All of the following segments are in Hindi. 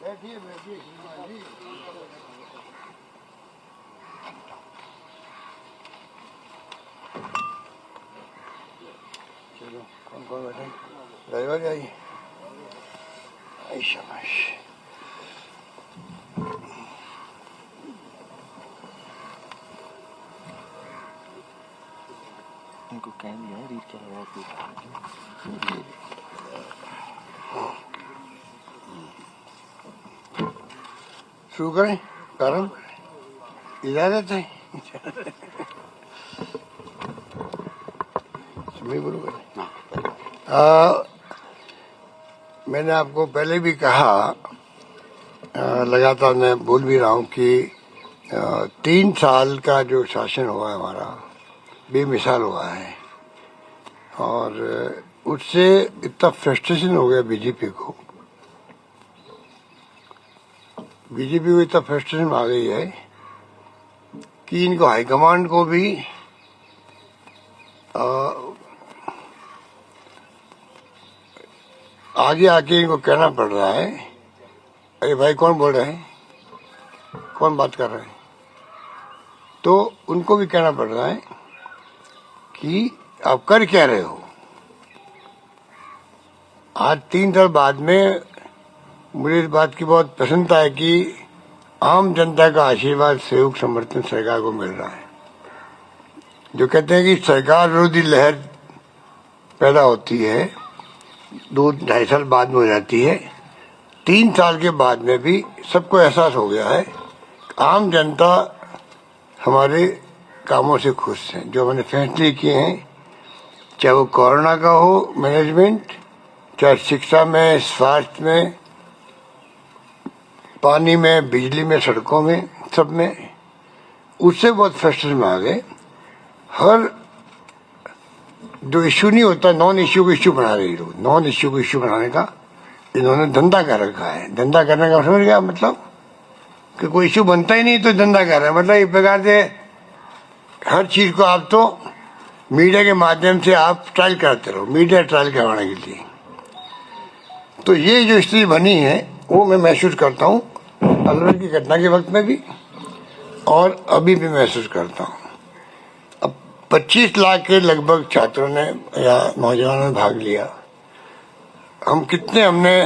चलो कौन कौन बैठे? ड्राइवर आइए। शाबाश। इनको क्या दिया है? रीड क्या लगा? शुरू करें? कारण इजाजत है? मैंने आपको पहले भी कहा, लगातार मैं बोल भी रहा हूँ कि 3 साल का जो शासन हुआ है हमारा बेमिसाल हुआ है और उससे इतना फ्रस्ट्रेशन हो गया बीजेपी को इतना फ्रस्ट्रेशन आ गई है कि इनको हाईकमांड को भी आगे आके इनको कहना पड़ रहा है, अरे भाई कौन बोल रहे हैं, कौन बात कर रहे हैं, तो उनको भी कहना पड़ रहा है कि आप कर क्या रहे हो। आज 3 साल बाद में मुझे इस बात की बहुत प्रसन्नता है कि आम जनता का आशीर्वाद, सहयोग, समर्थन सरकार को मिल रहा है। जो कहते हैं कि सरकार विरोधी लहर पैदा होती है 2-2.5 साल बाद में हो जाती है, 3 साल के बाद में भी सबको एहसास हो गया है आम जनता हमारे कामों से खुश है। जो हमने फैसले किए हैं, चाहे वो कोरोना का हो मैनेजमेंट, चाहे शिक्षा में, स्वास्थ्य में, पानी में, बिजली में, सड़कों में, सब में, उससे बहुत फ्रस्ट्रेशन में आ गए। हर जो इश्यू नहीं होता, नॉन इश्यू को इश्यू बना रही लोग। नॉन इश्यू को इश्यू बनाने का इन्होंने धंधा कर रखा है। धंधा करने का समझ गया मतलब कि कोई इश्यू बनता ही नहीं तो धंधा कर रहा है। मतलब एक प्रकार से हर चीज को आप तो मीडिया के माध्यम से आप ट्रायल करते रहो, मीडिया ट्रायल करवाने के लिए। तो ये जो स्थिति बनी है वो मैं महसूस करता हूँ अलवर की घटना के वक्त में भी और अभी भी महसूस करता हूँ। अब 25 लाख के लगभग छात्रों ने या नौजवानों ने भाग लिया। हमने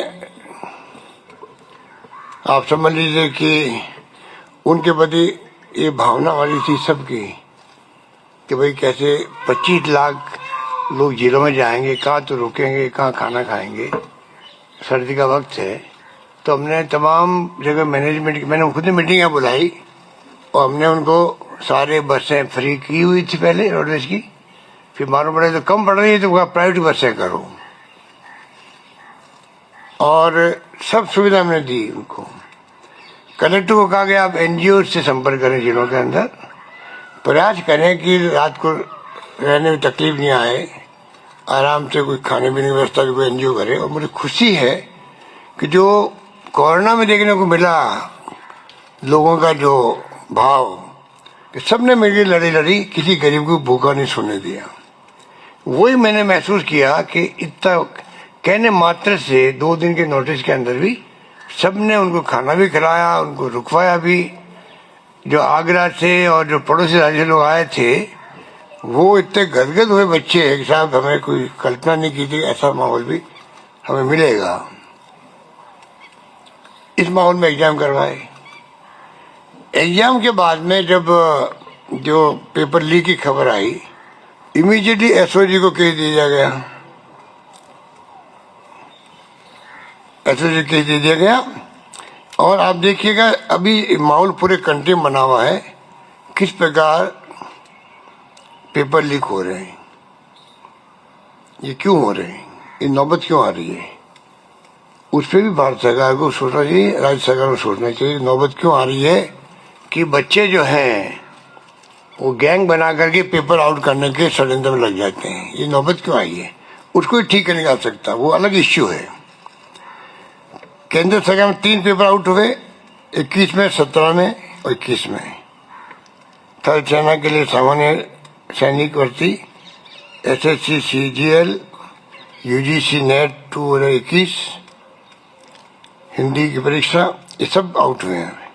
आप समझ लीजिए कि उनके प्रति ये भावना हमारी थी सबकी कि भाई कैसे 25 लाख लोग जेलों में जाएंगे, कहाँ तो रुकेंगे, कहाँ खाना खाएंगे। सर्दी का वक्त है तो हमने तमाम जगह मैनेजमेंट की, मैंने खुद मीटिंगें बुलाई और हमने उनको सारे बसें फ्री की हुई थी पहले रोडवेज की। फिर मालूम पड़े तो कम पड़ रही है तो प्राइवेट बसें करो और सब सुविधा हमने दी उनको। कलेक्टर को कहा गया आप एनजीओ से संपर्क करें जिलों के अंदर, प्रयास करें कि रात को रहने में तकलीफ नहीं आए, आराम से कोई खाने पीने की व्यवस्था भी कोई एनजीओ करे। और मुझे खुशी है कि जो कोरोना में देखने को मिला लोगों का जो भाव कि सबने मिलकर लड़ी, किसी गरीब को भूखा नहीं सोने दिया। वही मैंने महसूस किया कि इतना कहने मात्र से 2 दिन के नोटिस के अंदर भी सबने उनको खाना भी खिलाया, उनको रुकवाया भी। जो आगरा से और जो पड़ोसी राज्य से लोग आए थे वो इतने गदगद हुए बच्चे एक साथ, हमें कोई कल्पना नहीं की थी ऐसा माहौल भी हमें मिलेगा। इस माहौल में एग्जाम करवाए। एग्जाम के बाद में जब जो पेपर लीक की खबर आई, इमीडिएटली एसओजी को केस दिया गया, एसओजी केस दे दिया गया। और आप देखिएगा अभी माहौल पूरे कंट्री में बना हुआ है किस प्रकार पेपर लीक हो रहे हैं। ये क्यों हो रहे हैं, ये नौबत क्यों आ रही है, उस पर भी भारत सरकार को सोचना चाहिए, राज्य सरकार को सोचना चाहिए। नौबत क्यों आ रही है कि बच्चे जो हैं वो गैंग बना करके पेपर आउट करने के षड्यंत्र में लग जाते हैं। ये नौबत क्यों आई है, उसको ठीक करने का सकता, वो अलग इश्यू है। केंद्र सरकार में 3 पेपर आउट हुए, 21 में, 17 में और 21 में। थल सेना के लिए सामान्य सैनिक भर्ती, SSC, CGL, UGC net 2021, Hindi की परीक्षा, ये सब आउट हुए हैं।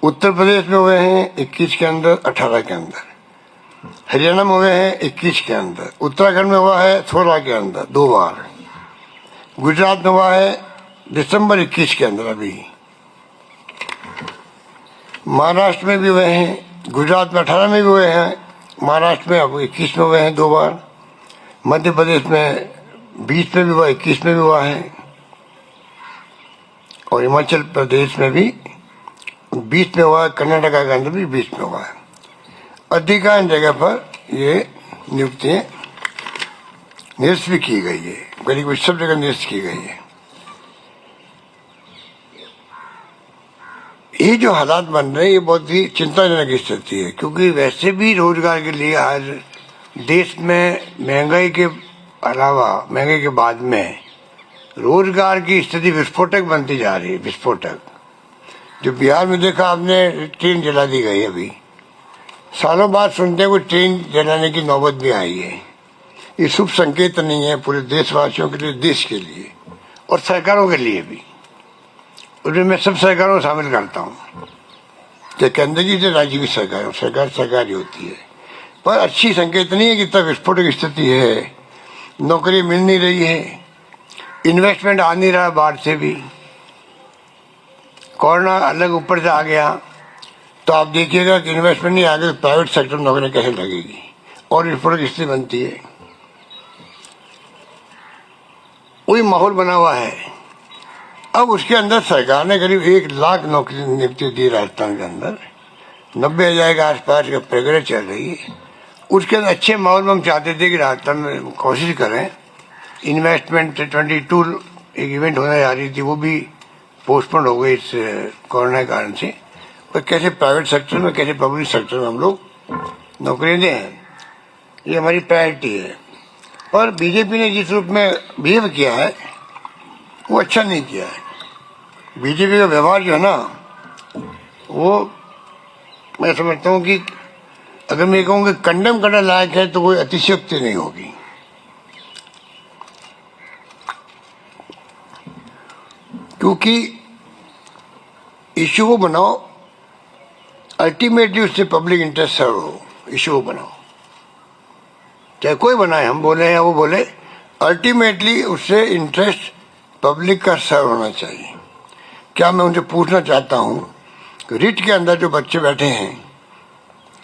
उत्तर प्रदेश में हुए हैं 21 के अंदर, 18 के अंदर। हरियाणा में हुए हैं 21 के अंदर। उत्तराखंड में हुआ है 16 के अंदर 2 बार। गुजरात में हुआ है दिसंबर 21 के अंदर अभी। महाराष्ट्र में भी हुए हैं, गुजरात में 18 में भी हुए हैं, महाराष्ट्र में अब 21 में हुए हैं 2 बार। मध्य प्रदेश में 20 में भी हुआ, 21 में भी हुआ है, और हिमाचल प्रदेश में भी 20 में हुआ है, कर्नाटका के अंदर भी 20 में हुआ है। अधिकांश जगह पर ये नियुक्तियां निरस्त भी की गई है, करीब सब जगह निरस्त की गई है। ये जो हालात बन रहे हैं ये बहुत ही चिंताजनक स्थिति है, क्योंकि वैसे भी रोजगार के लिए आज देश में महंगाई के अलावा, महंगाई के बाद में रोजगार की स्थिति विस्फोटक बनती जा रही है, विस्फोटक। जो बिहार में देखा आपने, ट्रेन जला दी गई अभी, सालों बाद सुनते हैं कोई ट्रेन जलाने की नौबत भी आई है। ये शुभ संकेत नहीं है पूरे देशवासियों के लिए, देश के लिए और सरकारों के लिए भी। उसमें मैं सब सरकारों को शामिल करता हूँ, चाहे केंद्र की चाहे राज्य की सरकार, सरकार ही होती है। पर अच्छी संकेत नहीं है कि इतना विस्फोटक स्थिति है, नौकरी मिल नहीं रही है, इन्वेस्टमेंट आ नहीं रहा बाहर से भी। कोरोना अलग ऊपर से आ गया तो आप देखिएगा कि इन्वेस्टमेंट नहीं आगे, प्राइवेट सेक्टर में नौकरी कैसे लगेगी, और विस्फोटक स्थिति बनती है। वही माहौल बना हुआ है। अब उसके अंदर सरकार ने करीब 1 लाख नौकरी नियुक्ति दी राजस्थान के अंदर, 90,000 के आसपास का प्रक्रिया चल रही है। उसके अंदर अच्छे माहौल में हम चाहते थे कि राजस्थान में कोशिश करें। इन्वेस्टमेंट 22 एक इवेंट होने जा रही थी, वो भी पोस्टपोन हो गई इस कोरोना के कारण से। पर कैसे प्राइवेट सेक्टर में, कैसे पब्लिक सेक्टर में हम लोग नौकरियां दें, ये हमारी प्रायोरिटी है। और बीजेपी ने जिस रूप में बिहेव किया है वो अच्छा नहीं किया है। बीजेपी का व्यवहार जो है ना, वो मैं समझता हूँ कि अगर मैं कहूँ कि कंडेम करने लायक है तो कोई अतिशयोक्ति नहीं होगी। क्योंकि इश्यू को बनाओ, अल्टीमेटली उससे पब्लिक इंटरेस्ट सर्व हो, इश्यू को बनाओ, चाहे कोई बनाए, हम बोले या वो बोले, अल्टीमेटली उससे इंटरेस्ट पब्लिक का सर्व होना चाहिए। क्या मैं उनसे पूछना चाहता हूँ कि रिट के अंदर जो बच्चे बैठे हैं,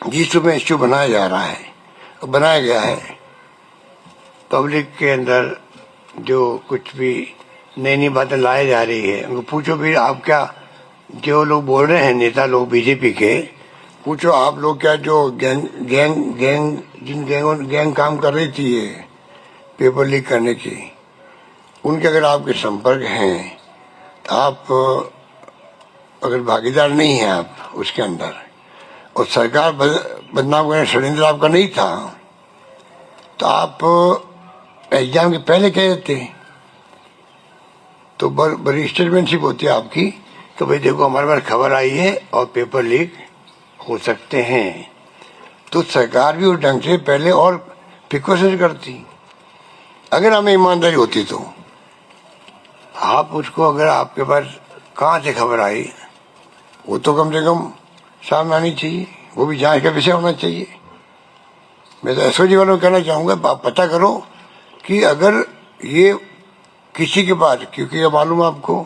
जिस रूप में इश्यू बनाया जा रहा है, बनाया गया है, पब्लिक के अंदर जो कुछ भी नई नई बातें लाई जा रही है, उनको पूछो भी आप क्या, जो लोग बोल रहे हैं नेता लोग बीजेपी के, पूछो आप लोग क्या जो गैंग काम कर रही थी ये पेपर लीक करने की, उनके अगर आपके संपर्क हैं तो आप अगर भागीदार नहीं हैं आप उसके अंदर, और सरकार बदनाम करने षड्यंत्र आपका नहीं था, तो आप एग्जाम के पहले कह देते, तो बड़ी स्टेटमेंटशिप होती है आपकी, तो भाई देखो हमारे पास खबर आई है और पेपर लीक हो सकते हैं, तो सरकार भी उस ढंग से पहले और प्रिकॉशन करती। अगर हमें ईमानदारी होती तो आप उसको, अगर आपके पास कहाँ से खबर आई, वो तो कम से कम सामने आनी चाहिए, वो भी जांच का विषय होना चाहिए। मैं तो एसओजी वालों को कहना चाहूँगा, आप पता करो कि अगर ये किसी के पास, क्योंकि ये मालूम आपको,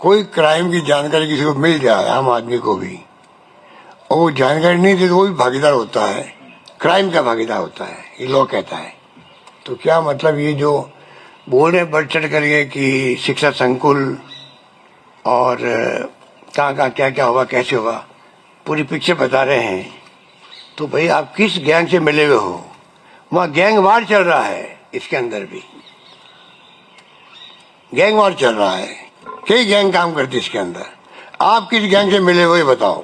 कोई क्राइम की जानकारी किसी को मिल जाए, आम आदमी को भी, और वो जानकारी नहीं दे तो वो भी भागीदार होता है, क्राइम का भागीदार होता है, ये लॉ कहता है। तो क्या मतलब ये जो बोल रहे बढ़ चढ़ करके कि शिक्षा संकुल और कहाँ क्या क्या होगा, कैसे होगा, पूरी पिक्चर बता रहे हैं, तो भाई आप किस गैंग से मिले हुए हो? वहाँ गैंग वार चल रहा है, इसके अंदर भी गैंग वार चल रहा है, कई गैंग काम करती है इसके अंदर। आप किस गैंग से मिले हुए बताओ,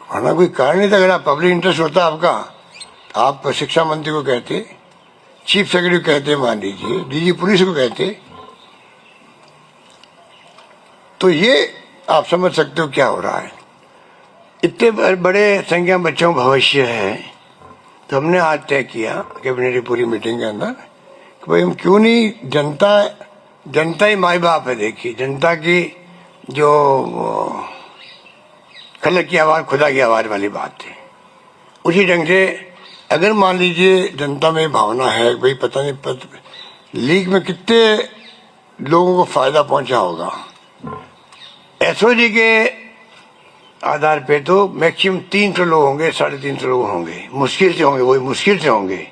वरना कोई कारण नहीं था। अगर आप पब्लिक इंटरेस्ट होता आपका, आप शिक्षा मंत्री को कहते, चीफ सेक्रेटरी को कहते, मान लीजिए डीजी पुलिस को कहते, तो ये आप समझ सकते हो क्या हो रहा है। इतने बड़े संख्या में बच्चों का भविष्य है, तो हमने आज तय किया कैबिनेट की पूरी मीटिंग के अंदर, कि भाई हम क्यों नहीं, जनता ही माई बाप है। देखिए जनता की जो खलक की आवाज खुदा की आवाज वाली बात है। उसी ढंग से अगर मान लीजिए जनता में भावना है भाई पता नहीं लीग में कितने लोगों को फायदा पहुंचा होगा, एसओजी के आधार पे तो मैक्सिमम 300 लोग होंगे, 350 लोग होंगे, मुश्किल से होंगे, वही मुश्किल से होंगे।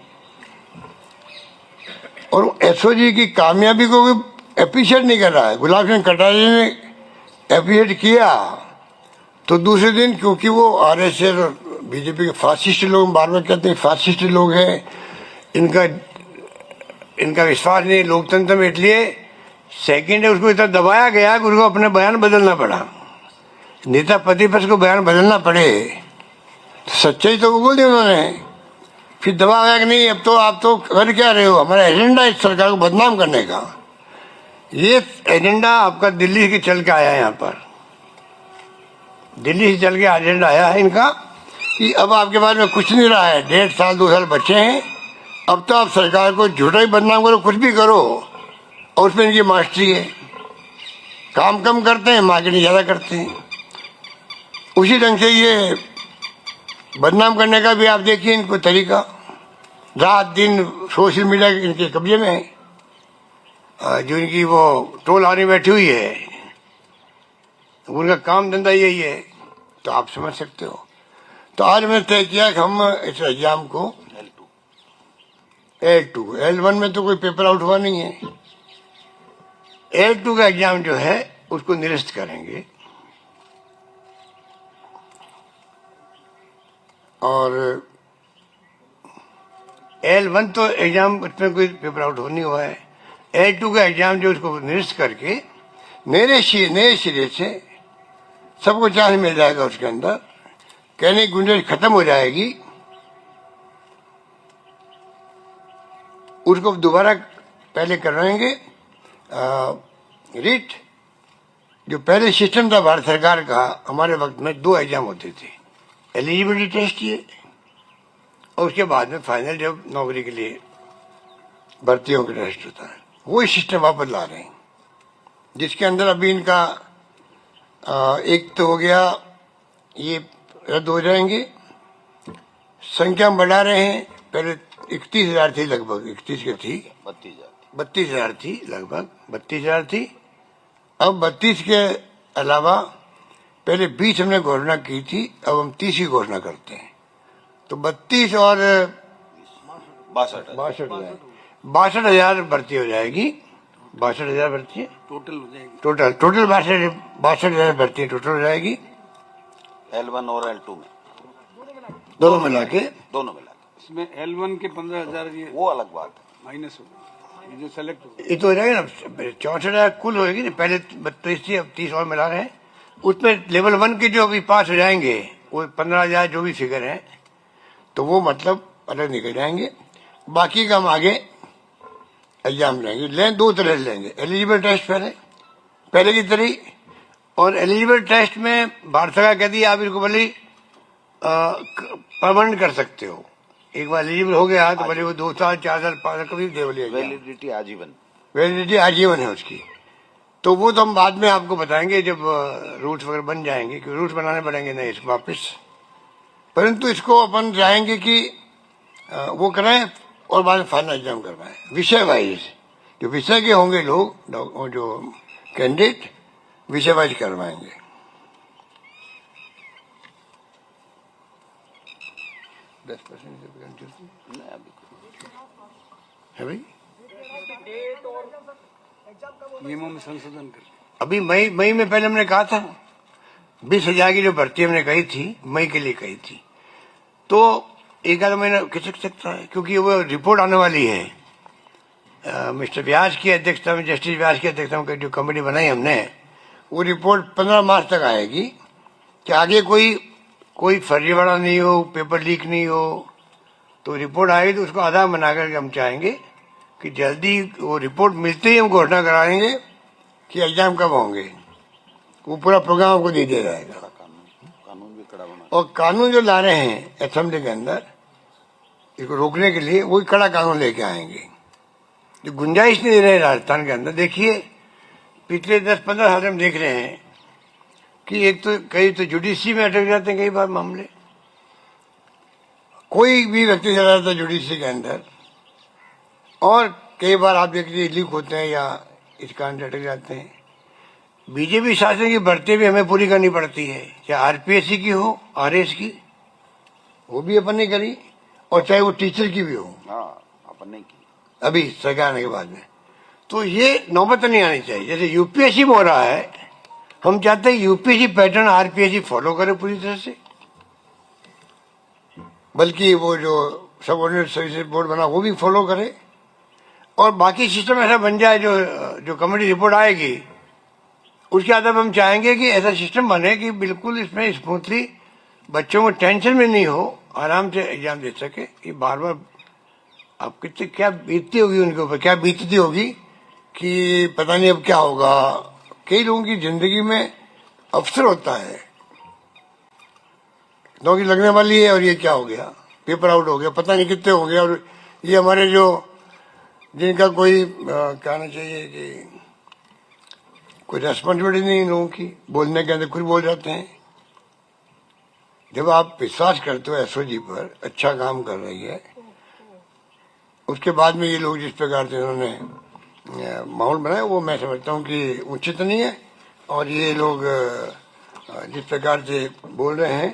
और एसओजी की कामयाबी को कोई अप्रिशिएट नहीं कर रहा है। गुलाब सिंह कटारिया ने अप्रिशिएट किया तो दूसरे दिन, क्योंकि वो आरएसएस और बीजेपी के फासिस्ट लोग बार बार कहते हैं फासिस्ट लोग हैं, इनका विश्वास नहीं लोकतंत्र में, इसलिए सेकंड है उसको इतना दबाया गया कि उसको अपने बयान बदलना पड़ा। नेता प्रतिपक्ष को बयान बदलना पड़े तो सच्चाई तो बोल दी उन्होंने, फिर दबाव आया कि नहीं अब तो आप तो कर क्या रहे हो, हमारा एजेंडा इस सरकार को बदनाम करने का। ये एजेंडा आपका दिल्ली से चल के आया है, यहाँ पर दिल्ली से चल के एजेंडा आया है इनका कि अब आपके बारे में कुछ नहीं रहा है, 1.5 साल 2 साल बच्चे हैं, अब तो आप सरकार को झूठा ही बदनाम करो, कुछ भी करो। और उसमें इनकी मास्टरी है, काम कम करते हैं मार्केटिंग ज्यादा करते हैं। उसी ढंग से ये बदनाम करने का भी आप देखिए इनको तरीका, रात दिन सोशल मीडिया इनके कब्जे में है। जो इनकी वो टोल आने बैठी हुई है उनका काम धंधा यही है, तो आप समझ सकते हो। तो आज मैंने तय किया कि हम इस एग्जाम को L2 L1 में तो कोई पेपर आउट हुआ नहीं है, L2 का एग्जाम जो है उसको निरस्त करेंगे। और L1 तो एग्जाम उसमें कोई पेपर आउट हो नहीं हुआ है, L2 का एग्जाम जो उसको निरस्त करके नए सिरे से सबको चांस मिल जाएगा, उसके अंदर कहने की गुंजाइश खत्म हो जाएगी। उसको दोबारा पहले करवाएंगे रीट। जो पहले सिस्टम था भारत सरकार का, हमारे वक्त में 2 एग्जाम होते थे, एलिजिबिलिटी टेस्ट ये और उसके बाद में फाइनल जब नौकरी के लिए भर्तियों का टेस्ट होता है, वही सिस्टम वापस ला रहे हैं, जिसके अंदर अभी इनका एक तो हो गया, ये रद्द हो जाएंगे। संख्या बढ़ा रहे हैं, पहले 31,000 थी, लगभग 31 की थी, 32,000 थी, लगभग 32,000 थी। अब 32 के अलावा पहले 20 हमने घोषणा की थी, अब हम 30 की घोषणा करते हैं। तो 32 और 62,000 भर्ती हो जाएगी, 62,000 भर्ती है टोटल हो जाएगी, टोटल 62,000 भर्ती टोटल हो जाएगी L1 और L2 में दोनों मिला के। इसमें L1 के 15,000 ये वो अलग बात है, माइनस हो, ये जो सेलेक्ट हो ये तो हो जाएगा ना, 64,000 कुल होगी ना, पहले 32 थी, अब 30 और मिला रहे हैं। उसमें लेवल 1 के जो अभी पास हो जाएंगे वो 15,000 जो भी फिगर है, तो वो मतलब अलग निकल जाएंगे। बाकी का हम आगे एग्जाम लेंगे, 2 तरह से लेंगे, एलिजिबल टेस्ट पहले की तरह, और एलिजिबल टेस्ट में भारत सरकार कहती है आप इसको भले परमानेंट कर सकते हो, एक बार एलिजिबल हो गया तो भले वो 2 साल 4 साल 5 साल कभी दे बोलिए, वैलिडिटी आजीवन है उसकी। तो वो तो हम बाद में आपको बताएंगे जब रूट्स वगैरह बन जाएंगे, क्योंकि रूट्स बनाने पड़ेंगे नहीं इसको वापस, परंतु इसको अपन चाहेंगे कि वो कराएं और बाद में फाइनल एग्जाम करवाएं विषय वाइज। जो विषय के होंगे लोग, जो कैंडिडेट विषय वाइज करवाएंगे। है भाई, नियमों में संशोधन कर। अभी मई में पहले हमने कहा था 20,000 की जो भर्ती हमने कही थी, मई के लिए कही थी, तो 1 महीना खिसक सकता है, क्योंकि वो रिपोर्ट आने वाली है। मिस्टर व्यास की अध्यक्षता में, जस्टिस व्यास की अध्यक्षता में जो कमेटी बनाई हमने, वो रिपोर्ट 15 मार्च तक आएगी कि आगे कोई फर्जीवाड़ा नहीं हो, पेपर लीक नहीं हो। तो रिपोर्ट आएगी तो उसको आधार बना करके हम चाहेंगे कि जल्दी वो रिपोर्ट मिलते ही हम घोषणा कराएंगे कि एग्जाम कब होंगे, वो पूरा प्रोग्राम आपको दे दिया जाएगा। कानून भी कड़ा बना, और कानून जो ला रहे हैं असेंबली के अंदर इसको रोकने के लिए, वही कड़ा कानून लेके आएंगे, जो गुंजाइश नहीं दे रहे राजस्थान के अंदर। देखिए पिछले 10-15 साल हम देख रहे हैं कि एक तो कई तो जुडिशरी में अटक जाते हैं कई बार मामले, कोई भी व्यक्ति चला जाता है जुडिशरी के अंदर, और कई बार आप देख लीजिए लीक होते हैं या इस कारण से अटक जाते हैं। बीजेपी शासन की भर्ती भी हमें पूरी करनी पड़ती है, चाहे आरपीएससी की हो, आरएस की, वो भी अपन ने करी, और चाहे वो टीचर की भी हो, हाँ अपन नहीं की। अभी सरकार आने के बाद में। तो ये नौबत नहीं आनी चाहिए। जैसे यूपीएससी में हो रहा है, हम चाहते हैं यूपीएससी पैटर्न आरपीएससी फॉलो करे पूरी तरह से, बल्कि वो जो सबऑर्डिनेट सर्विसेज बोर्ड बना वो भी फॉलो करे, और बाकी सिस्टम ऐसा बन जाए जो कमेटी रिपोर्ट आएगी उसके आधार पर हम चाहेंगे कि ऐसा सिस्टम बने कि बिल्कुल इसमें स्मूथली बच्चों को टेंशन में नहीं हो, आराम से एग्जाम दे सके। ये बार बार आप कितने क्या बीतती होगी उनके ऊपर, क्या बीतती होगी कि पता नहीं अब क्या होगा। कई लोगों की जिंदगी में अवसर होता है, नौकरी लगने वाली है और ये क्या हो गया, पेपर आउट हो गया, पता नहीं कितने हो गया। और ये हमारे जो जिनका कोई कहना चाहिए कि कोई रेस्पॉन्सिबिलिटी नहीं लोगों की, बोलने के अंदर कुछ बोल जाते हैं। जब आप विश्वास करते हो एसओजी पर, अच्छा काम कर रही है, उसके बाद में ये लोग जिस प्रकार से उन्होंने माहौल बनाया वो मैं समझता हूँ कि उचित नहीं है। और ये लोग जिस प्रकार से बोल रहे हैं,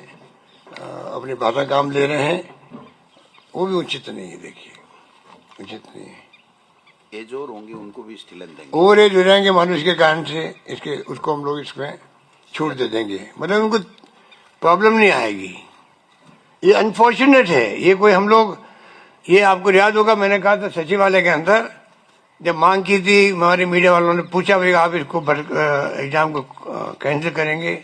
अपनी भाषा काम ले रहे हैं, वो भी उचित नहीं है। देखिए उचित नहीं है। एज और होंगे उनको भी स्टीलन देंगे, ओवर एज हो जाएंगे मानुष के कारण से, इसके उसको हम लोग इसमें छूट दे देंगे, मतलब उनको प्रॉब्लम नहीं आएगी। ये अनफॉर्चुनेट है। ये कोई हम लोग, ये आपको याद होगा मैंने कहा था सचिवालय के अंदर जब मांग की थी, हमारे मीडिया वालों ने पूछा भाई आप इसको एग्जाम को कैंसिल करेंगे,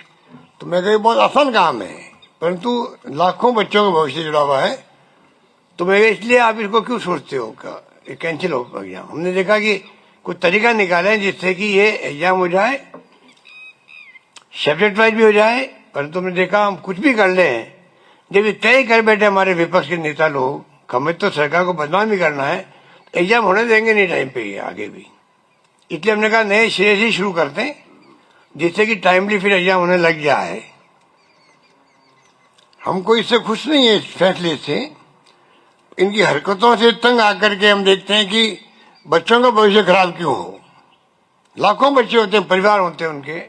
तो मैं कहा बहुत आसान काम है, परंतु लाखों बच्चों का भविष्य जुड़ा हुआ है, तो मैं इसलिए आप इसको क्यों सोचते हो ये कैंसिल हो एग्जाम। हमने देखा कि कुछ तरीका निकाले जिससे कि ये एग्जाम हो जाए, सब्जेक्ट वाइज भी हो जाए, परंतु हमने देखा हम कुछ भी कर ले, जब ये तय कर बैठे हमारे विपक्ष के नेता लोग, हमें तो सरकार को बदनाम भी करना है, एग्जाम होने देंगे नहीं टाइम पे ये आगे भी। इसलिए हमने कहा नए सिरे से शुरू करते हैं, जिससे कि टाइमली फिर एग्जाम होने लग जाए। हमको इससे खुश नहीं है, इस फैसले से, इनकी हरकतों से तंग आकर के हम देखते हैं कि बच्चों का भविष्य खराब क्यों हो। लाखों बच्चे होते हैं, परिवार होते हैं उनके,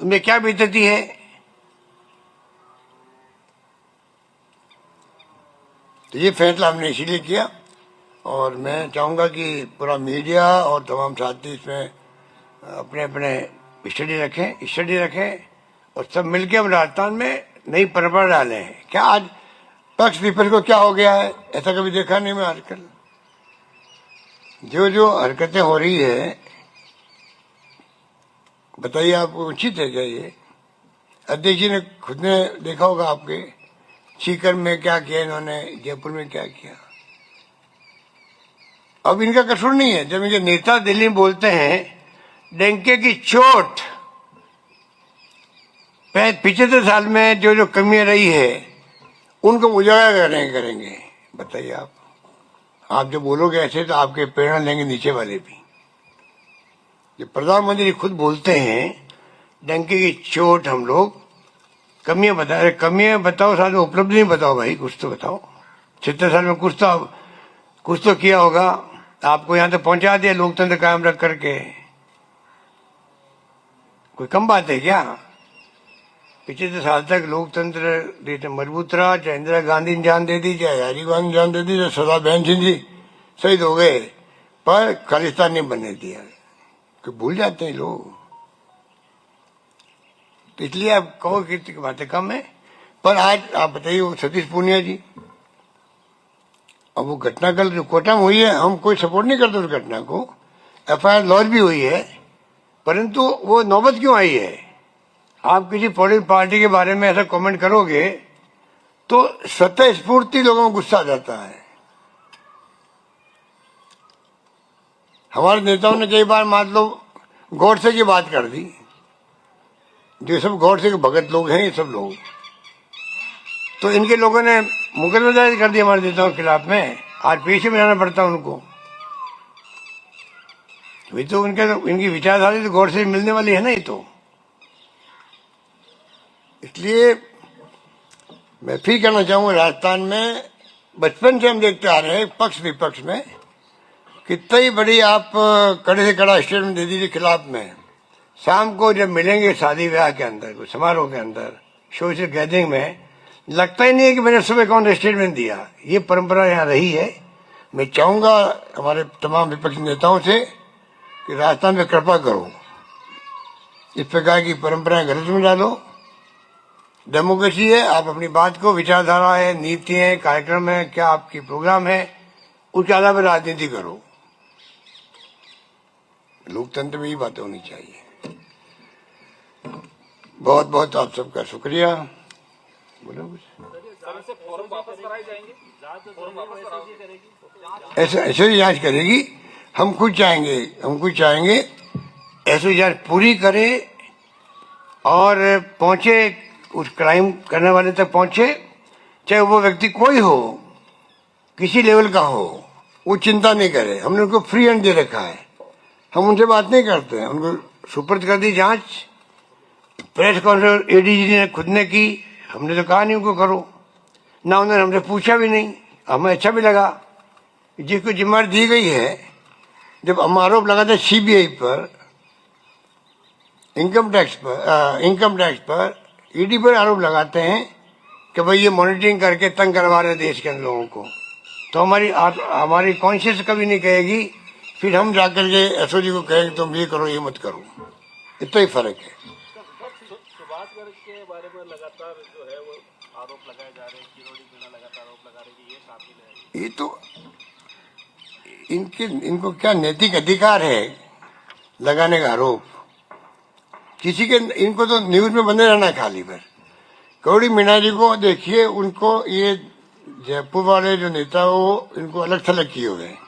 उनमें क्या बीतती है। तो ये फैसला हमने इसीलिए किया, और मैं चाहूंगा कि पूरा मीडिया और तमाम साथी इसमें अपने अपने स्टडी रखें और सब मिलकर हम राजस्थान में नई परंपरा डालें। क्या आज पक्ष विपक्ष को क्या हो गया है, ऐसा कभी देखा नहीं मैं आजकल। जो हरकतें हो रही है, बताइए आपको उचित है क्या ये? अध्यक्ष जी ने खुद ने देखा होगा, आपके सीकर में क्या किया इन्होंने, जयपुर में क्या किया। अब इनका कसूर नहीं है। जब इनके नेता दिल्ली में बोलते हैं डंके की चोट, 75 साल में जो कमियां रही है उनको उजागर करेंगे। बताइए आप जो बोलोगे ऐसे तो आपके प्रेरणा लेंगे नीचे वाले भी। जो प्रधानमंत्री खुद बोलते हैं डंके की चोट, हम लोग कमियां बता रहे, कमियां बताओ, साथ में उपलब्धि नहीं बताओ भाई, कुछ तो बताओ। 70 साल में कुछ तो किया होगा, आपको यहां तक पहुंचा दिया लोकतंत्र कायम रख करके, कोई कम बात है क्या? 75 साल तक लोकतंत्र मजबूत रहा, चाहे इंदिरा गांधी ने जान दे दी, चाहे राजीव गांधी ने जान दे दी, चाहे सरदार बहन सिंह जी शहीद हो गए, पर खालिस्तान नहीं बनने दिया। तो भूल जाते हैं लोग। तो इसलिए आप कहो कि बातें कम है, पर आज आप बताइए वो सतीश पूनिया जी, अब वो घटना कल कोटा में हुई है, हम कोई सपोर्ट नहीं करते उस घटना को, एफआईआर लॉन्च भी हुई है, परंतु वो नौबत क्यों आई है? आप किसी पॉलिटिकल पार्टी के बारे में ऐसा कमेंट करोगे तो स्वतः स्फूर्ति लोगों को गुस्सा आ जाता है। हमारे नेताओं ने कई बार मान लो गॉडसे की बात कर दी, जो सब गॉडसे के भगत लोग हैं, ये सब लोग, तो इनके लोगों ने मुकदमा दर्ज कर दिया हमारे नेताओं के खिलाफ में। आज पीछे मिलाना पड़ता उनको। अभी तो इनकी विचारधारा तो गौर से मिलने वाली है ना ये तो। इसलिए मैं फिर कहना चाहूंगा, राजस्थान में बचपन से हम देखते आ रहे हैं पक्ष विपक्ष में कितना ही बड़ी आप कड़े से कड़ा स्टेटमेंट दे दीजिए खिलाफ में, शाम को जब मिलेंगे शादी ब्याह के अंदर, समारोह के अंदर, सोशल गैदरिंग में, लगता ही नहीं है कि मैंने सुबह कौन स्टेटमेंट दिया। ये परंपरा यहाँ रही है। मैं चाहूंगा हमारे तमाम विपक्षी नेताओं से कि राजस्थान में कृपा करो, इस प्रकार की परंपराएं गलत में डालो। डेमोक्रेसी है, आप अपनी बात को, विचारधारा है, नीति है, कार्यक्रम है, क्या आपकी प्रोग्राम है, उसके आधार पर राजनीति करो। लोकतंत्र में ये बातें होनी चाहिए। बहुत बहुत आप सबका शुक्रिया। बोलो कुछ। ऐसे ही जांच करेगी। हम खुद चाहेंगे ऐसी जांच पूरी करे और पहुंचे, उस क्राइम करने वाले तक पहुंचे, चाहे वो व्यक्ति कोई हो, किसी लेवल का हो, वो चिंता नहीं करे। हमने उनको फ्री हैंड दे रखा है, हम उनसे बात नहीं करते हैं। उनको सुपुर्द कर दी जांच, प्रेस कॉन्फ्रेंस एडीजी ने खुद ने की, हमने तो कहा नहीं उनको करो, ना उन्होंने हमसे पूछा भी नहीं। हमें अच्छा भी लगा जिसको जिम्मेदारी दी गई है। जब हम आरोप लगाते हैं सीबीआई पर, इनकम टैक्स पर, ईडी पर आरोप लगाते हैं कि भाई ये मॉनिटरिंग करके तंग करवा रहे देश के अंदर लोगों को, तो हमारी कॉन्शियस कभी नहीं कहेगी, फिर हम जाकर के एसओजी को कहेंगे तुम ये करो ये मत करो। इतना ही फर्क है। सुभाषगढ़ के बारे में लगातार जो है वो आरोप लगाए जा रहे हैं, किरोड़ी मीणा लगातार आरोप लगा रही है कि ये शामिल है। ये तो इनको क्या नैतिक अधिकार है लगाने का आरोप? किसी के, इनको तो न्यूज में बने रहना खाली पर। किरोड़ी मीणा जी को देखिए, उनको ये जयपुर वाले जो नेता हो, इनको अलग थलग किए हुए हैं।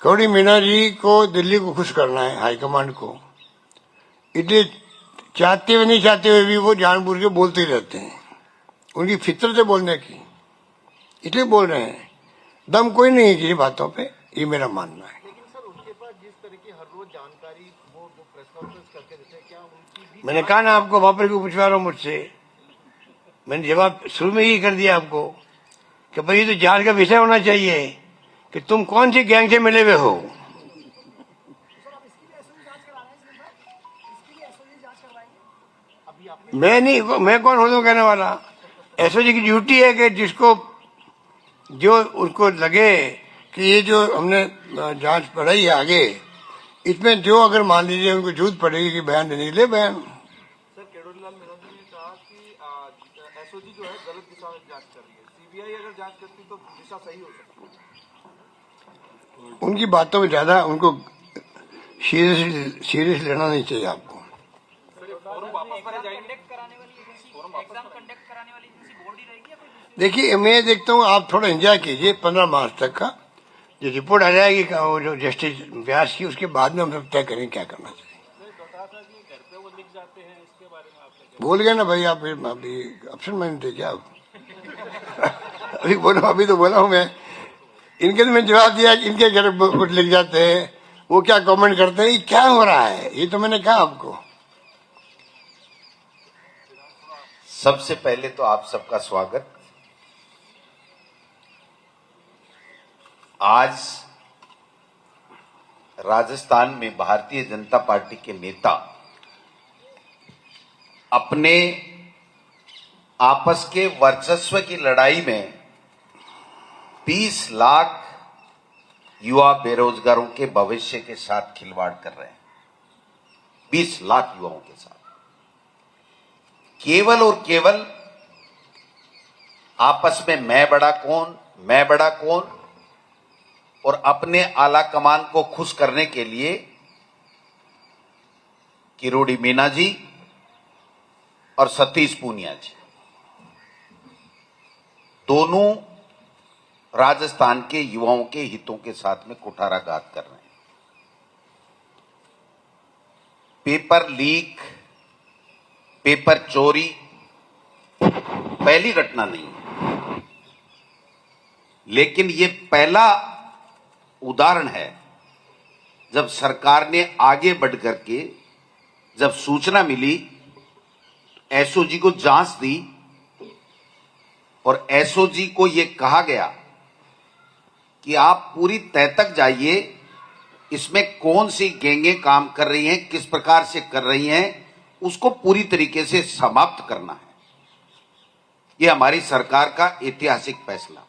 किरोड़ी मीणा जी को दिल्ली को खुश करना है, हाईकमांड को, इसलिए चाहते हुए नहीं चाहते हुए भी वो जानबूझ के बोलते ही रहते हैं। उनकी फितरत है बोलने की, इसलिए बोल रहे हैं। दम कोई नहीं है किसी बातों पे, ये मेरा मानना है। लेकिन सर उनके पास जिस तरह की हर रोज जानकारी वो जो प्रेस कॉन्फ्रेंस करके देते हैं, क्या उनकी भी? मैंने कहा ना आपको, वापस क्यों पूछवा रहा हूँ मुझसे? मैंने जवाब शुरू में ही कर दिया आपको कि भाई ये तो जांच का विषय होना चाहिए कि तुम कौन सी गैंग से मिले हुए हो। मैं कौन हूँ कहने वाला? एसओजी की ड्यूटी है कि जिसको जो उनको लगे कि ये जो हमने जांच पढ़ाई है आगे, इसमें जो अगर मान लीजिए उनको जरूरत पड़ेगी कि बयान देने के लिए, बयान। सर किरोड़ीलाल मीणा जी ने कहा कि एसओजी जो है गलत दिशा में जांच कर रही है, सीबीआई अगर जांच करती तो दिशा सही हो सकती। उनकी बातों में ज्यादा उनको सीरियस लेना नहीं चाहिए आपको। देखिए, मैं देखता हूँ आप थोड़ा एंजॉय कीजिए 15 मार्च तक का जो रिपोर्ट आ जाएगी वो जो जस्टिस व्यास की, उसके बाद में हम सब तय करेंगे क्या करना चाहिए। बोल गए ना भाई आप, अभी ऑप्शन मैंने थे क्या? अभी बोलो, अभी तो बोला हूँ मैं। इनके तो मैंने जवाब दिया कि इनके घर कुछ लिख जाते हैं, वो क्या कमेंट करते हैं, ये क्या हो रहा है, ये तो मैंने कहा आपको। सबसे पहले तो आप सबका स्वागत। आज राजस्थान में भारतीय जनता पार्टी के नेता अपने आपस के वर्चस्व की लड़ाई में 20 लाख युवा बेरोजगारों के भविष्य के साथ खिलवाड़ कर रहे हैं। 20 लाख युवाओं के साथ केवल और केवल आपस में मैं बड़ा कौन और अपने आला कमान को खुश करने के लिए किरोड़ी मीणा जी और सतीश पूनिया जी दोनों राजस्थान के युवाओं के हितों के साथ में कुठाराघात कर रहे हैं। पेपर लीक, पेपर चोरी पहली घटना नहीं है। लेकिन ये पहला उदाहरण है जब सरकार ने आगे बढ़ करके जब सूचना मिली एसओजी को जांच दी और एसओजी को यह कहा गया कि आप पूरी तह तक जाइए, इसमें कौन सी गैंगें काम कर रही हैं, किस प्रकार से कर रही हैं, उसको पूरी तरीके से समाप्त करना है। यह हमारी सरकार का ऐतिहासिक फैसला।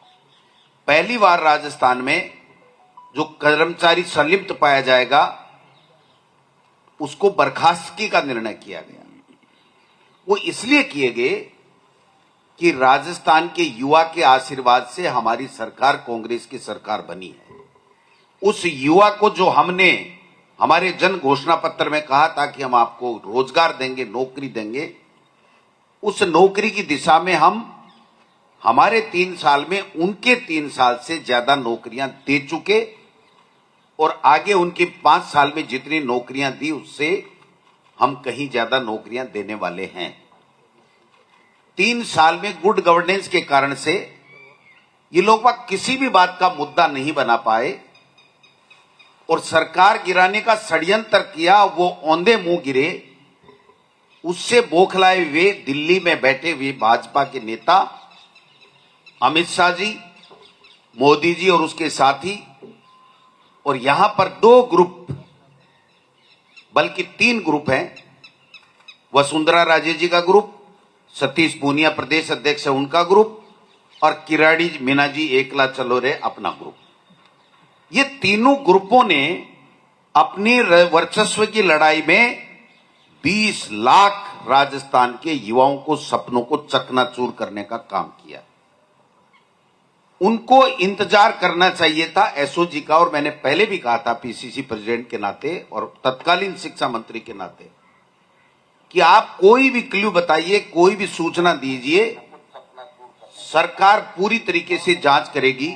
पहली बार राजस्थान में जो कर्मचारी संलिप्त पाया जाएगा उसको बर्खास्तगी का निर्णय किया गया। वो इसलिए किए गए कि राजस्थान के युवा के आशीर्वाद से हमारी सरकार कांग्रेस की सरकार बनी है। उस युवा को जो हमने हमारे जन घोषणा पत्र में कहा था कि हम आपको रोजगार देंगे, नौकरी देंगे, उस नौकरी की दिशा में हम हमारे 3 साल में उनके 3 साल से ज्यादा नौकरियां दे चुके और आगे उनके 5 साल में जितनी नौकरियां दी उससे हम कहीं ज्यादा नौकरियां देने वाले हैं। 3 साल में गुड गवर्नेंस के कारण से ये लोग किसी भी बात का मुद्दा नहीं बना पाए और सरकार गिराने का षड्यंत्र किया, वो औंधे मुंह गिरे। उससे बौखलाए हुए दिल्ली में बैठे हुए भाजपा के नेता अमित शाह जी, मोदी जी और उसके साथी, और यहां पर 2 ग्रुप बल्कि 3 ग्रुप हैं। वसुंधरा राजे जी का ग्रुप, सतीश पूनिया प्रदेश अध्यक्ष है उनका ग्रुप, और किराड़ी मीना जी एकला चलो रे अपना ग्रुप। ये तीनों ग्रुपों ने अपनी वर्चस्व की लड़ाई में 20 लाख राजस्थान के युवाओं को सपनों को चकनाचूर करने का काम किया। उनको इंतजार करना चाहिए था एसओजी का, और मैंने पहले भी कहा था पीसीसी प्रेसिडेंट के नाते और तत्कालीन शिक्षा मंत्री के नाते कि आप कोई भी क्लू बताइए, कोई भी सूचना दीजिए, सरकार पूरी तरीके से जांच करेगी।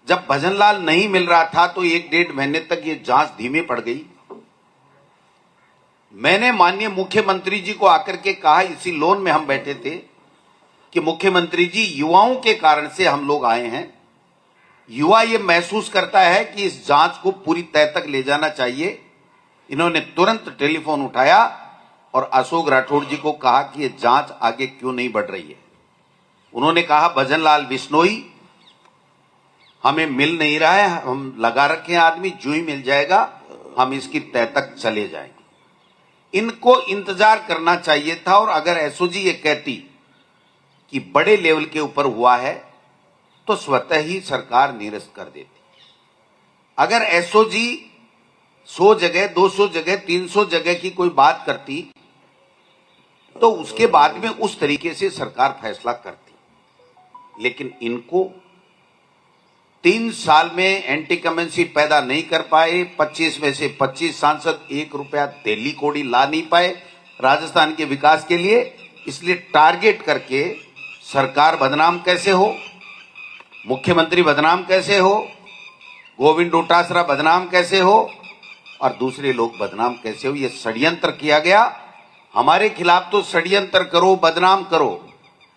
जब भजनलाल नहीं मिल रहा था तो 1-1.5 महीने तक ये जांच धीमे पड़ गई। मैंने माननीय मुख्यमंत्री जी को आकर के कहा, इसी लोन में हम बैठे थे, कि मुख्यमंत्री जी युवाओं के कारण से हम लोग आए हैं। युवा ये महसूस करता है कि इस जांच को पूरी तह तक ले जाना चाहिए। इन्होंने तुरंत टेलीफोन उठाया और अशोक राठौड़ जी को कहा कि ये जांच आगे क्यों नहीं बढ़ रही है। उन्होंने कहा भजनलाल बिश्नोई हमें मिल नहीं रहा है, हम लगा रखे हैं आदमी, जो ही मिल जाएगा हम इसकी तह तक चले जाएंगे। इनको इंतजार करना चाहिए था, और अगर एसओजी ये कहती कि बड़े लेवल के ऊपर हुआ है तो स्वतः ही सरकार निरस्त कर देती। अगर एसओजी 100 जगह, 200 जगह, 300 जगह की कोई बात करती तो उसके बाद में उस तरीके से सरकार फैसला करती। लेकिन इनको 3 साल में एंटी कमेंसी पैदा नहीं कर पाए। 25 में से 25 सांसद 1 रुपया दिल्ली कोड़ी ला नहीं पाए राजस्थान के विकास के लिए। इसलिए टारगेट करके सरकार बदनाम कैसे हो, मुख्यमंत्री बदनाम कैसे हो, गोविंद डोटासरा बदनाम कैसे हो और दूसरे लोग बदनाम कैसे हो, यह षड्यंत्र किया गया। हमारे खिलाफ तो षड्यंत्र करो, बदनाम करो,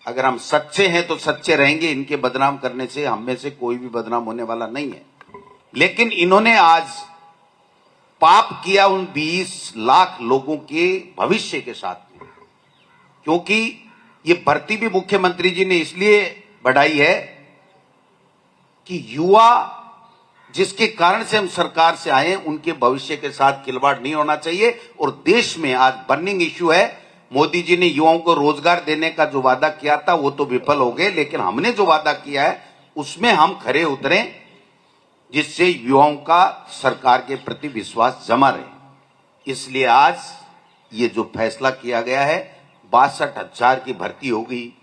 अगर हम सच्चे हैं तो सच्चे रहेंगे। इनके बदनाम करने से हम में से कोई भी बदनाम होने वाला नहीं है। लेकिन इन्होंने आज पाप किया उन 20 लाख लोगों के भविष्य के साथ में, क्योंकि ये भर्ती भी मुख्यमंत्री जी ने इसलिए बढ़ाई है कि युवा जिसके कारण से हम सरकार से आए उनके भविष्य के साथ खिलवाड़ नहीं होना चाहिए। और देश में आज बर्निंग इश्यू है। मोदी जी ने युवाओं को रोजगार देने का जो वादा किया था वो तो विफल हो गए, लेकिन हमने जो वादा किया है उसमें हम खरे उतरे, जिससे युवाओं का सरकार के प्रति विश्वास जमा रहे। इसलिए आज ये जो फैसला किया गया है, 62,000 की भर्ती होगी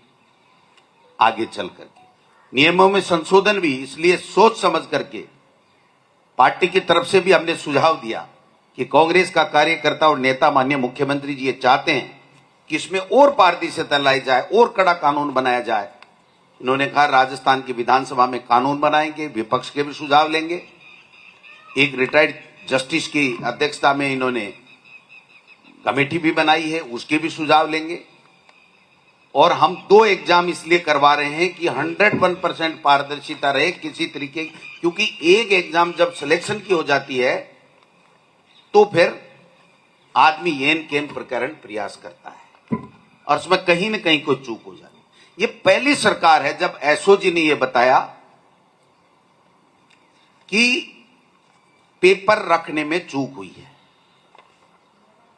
आगे चल करके। नियमों में संशोधन भी इसलिए सोच समझ करके पार्टी की तरफ से भी हमने सुझाव दिया कि कांग्रेस का कार्यकर्ता और नेता माननीय मुख्यमंत्री जी ये चाहते हैं कि इसमें और पारदर्शिता लाई जाए और कड़ा कानून बनाया जाए। इन्होंने कहा राजस्थान की विधानसभा में कानून बनाएंगे, विपक्ष के भी सुझाव लेंगे। एक रिटायर्ड जस्टिस की अध्यक्षता में इन्होंने कमेटी भी बनाई है, उसके भी सुझाव लेंगे। और हम 2 एग्जाम इसलिए करवा रहे हैं कि 101% पारदर्शिता रहे किसी तरीके, क्योंकि एक एग्जाम जब सिलेक्शन की हो जाती है तो फिर आदमी येन केन प्रकरण प्रयास करता है और उसमें कहीं न कहीं कोई चूक हो जाती है। ये पहली सरकार है जब एसओजी ने यह बताया कि पेपर रखने में चूक हुई है।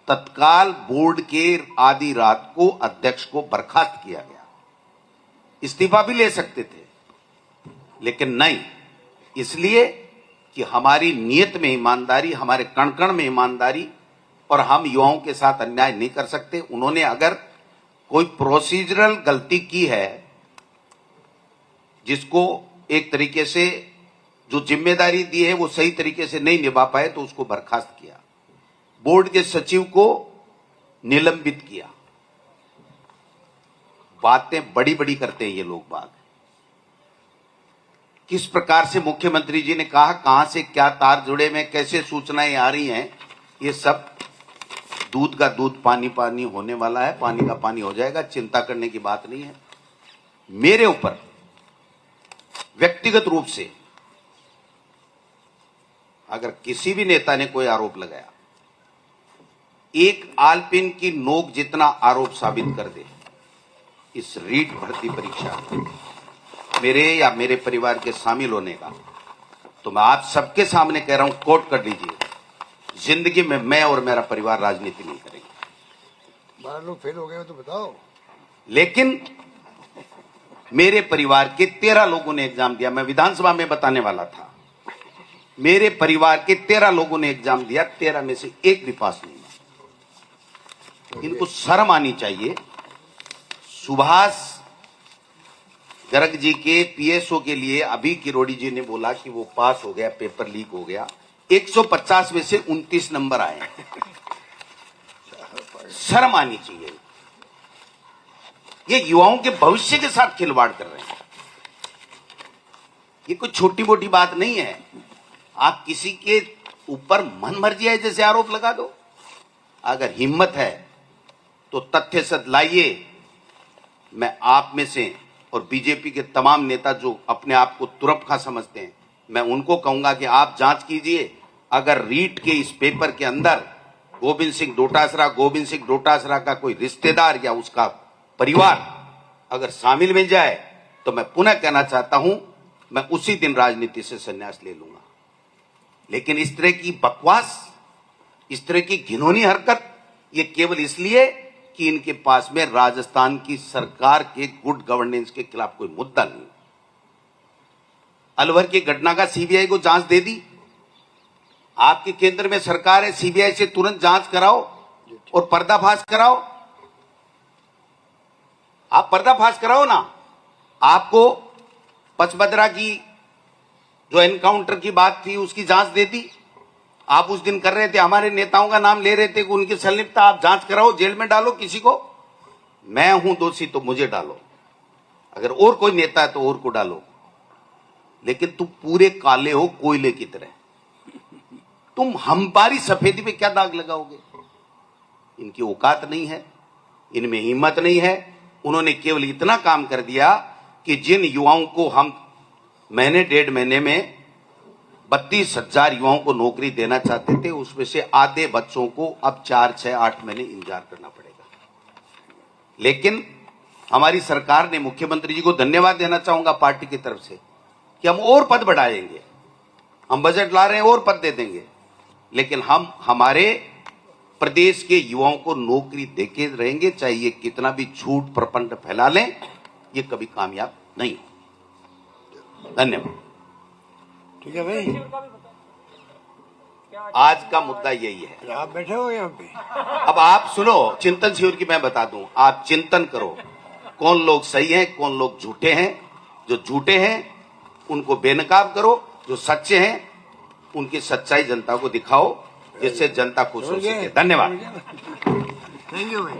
तत्काल बोर्ड के आधी रात को अध्यक्ष को बर्खास्त किया गया। इस्तीफा भी ले सकते थे, लेकिन नहीं, इसलिए कि हमारी नीयत में ईमानदारी, हमारे कण कण में ईमानदारी, और हम युवाओं के साथ अन्याय नहीं कर सकते। उन्होंने अगर कोई प्रोसीजरल गलती की है, जिसको एक तरीके से जो जिम्मेदारी दी है वो सही तरीके से नहीं निभा पाए, तो उसको बर्खास्त किया, बोर्ड के सचिव को निलंबित किया। बातें बड़ी बड़ी करते हैं ये लोग बाग। किस प्रकार से मुख्यमंत्री जी ने कहा कहां से क्या तार जुड़े में कैसे सूचनाएं आ रही हैं, ये सब दूध का दूध पानी पानी होने वाला है, पानी का पानी हो जाएगा, चिंता करने की बात नहीं है। मेरे ऊपर व्यक्तिगत रूप से अगर किसी भी नेता ने कोई आरोप लगाया, एक आलपिन की नोक जितना आरोप साबित कर दे इस रीट भर्ती परीक्षा मेरे या मेरे परिवार के शामिल होने का, तो मैं आप सबके सामने कह रहा हूं, कोट कर लीजिए, जिंदगी में मैं और मेरा परिवार राजनीति नहीं करेंगे। 12 लोग फेल हो गए हो तो बताओ। लेकिन मेरे परिवार के 13 लोगों ने एग्जाम दिया। मैं विधानसभा में बताने वाला था, मेरे परिवार के 13 लोगों ने एग्जाम दिया, 13 में से एक भी पास नहीं हुआ। इनको शर्म आनी चाहिए। सुभाष गर्ग जी के पीएसओ के लिए अभी किरोड़ी जी ने बोला कि वो पास हो गया, पेपर लीक हो गया, 150 में से 29 नंबर आए। शर्म आनी चाहिए। ये युवाओं के भविष्य के साथ खिलवाड़ कर रहे हैं। ये कोई छोटी मोटी बात नहीं है। आप किसी के ऊपर मन मर्जी है जैसे आरोप लगा दो। अगर हिम्मत है तो तथ्य सत्य लाइए। मैं आप में से और बीजेपी के तमाम नेता जो अपने आप को तुरप खा समझते हैं, मैं उनको कहूंगा कि आप जांच कीजिए। अगर रीट के इस पेपर के अंदर गोविंद सिंह डोटासरा का कोई रिश्तेदार या उसका परिवार अगर शामिल मिल जाए, तो मैं पुनः कहना चाहता हूं, मैं उसी दिन राजनीति से संन्यास ले लूंगा। लेकिन इस तरह की बकवास, इस तरह की घिनौनी हरकत, ये केवल इसलिए कि इनके पास में राजस्थान की सरकार के गुड गवर्नेंस के खिलाफ कोई मुद्दा नहीं। अलवर की घटना का सीबीआई को जांच दे दी। आपके केंद्र में सरकार है, सीबीआई से तुरंत जांच कराओ और पर्दाफाश कराओ। आप पर्दाफाश कराओ ना। आपको पचबदरा की जो एनकाउंटर की बात थी उसकी जांच दे दी। आप उस दिन कर रहे थे, हमारे नेताओं का नाम ले रहे थे कि उनकी संलिप्तता, आप जांच कराओ, जेल में डालो किसी को। मैं हूं दोषी तो मुझे डालो, अगर और कोई नेता है तो और को डालो। लेकिन तुम पूरे काले हो कोयले की तरह, तुम हमारी सफेदी पे क्या दाग लगाओगे? इनकी औकात नहीं है, इनमें हिम्मत नहीं है। उन्होंने केवल इतना काम कर दिया कि जिन युवाओं को हम महीने 1.5 महीने में 32,000 युवाओं को नौकरी देना चाहते थे, उसमें से आधे बच्चों को अब 4, 6, 8 महीने इंतजार करना पड़ेगा। लेकिन हमारी सरकार ने, मुख्यमंत्री जी को धन्यवाद देना चाहूंगा पार्टी की तरफ से, कि हम और पद बढ़ाएंगे, हम बजट ला रहे हैं और पद दे देंगे, लेकिन हम हमारे प्रदेश के युवाओं को नौकरी देके रहेंगे, चाहे ये कितना भी झूठ प्रपंच फैला लें, ये कभी कामयाब नहीं हो। धन्यवाद। ठीक है भाई, आज का मुद्दा यही है। आप बैठे हो यहाँ पे। अब आप सुनो, चिंतन शिविर की मैं बता दूं, आप चिंतन करो कौन लोग सही हैं, कौन लोग झूठे हैं। जो झूठे हैं उनको बेनकाब करो, जो सच्चे हैं उनकी सच्चाई जनता को दिखाओ, जिससे जनता खुश हो सके। धन्यवाद। थैंक यू भाई।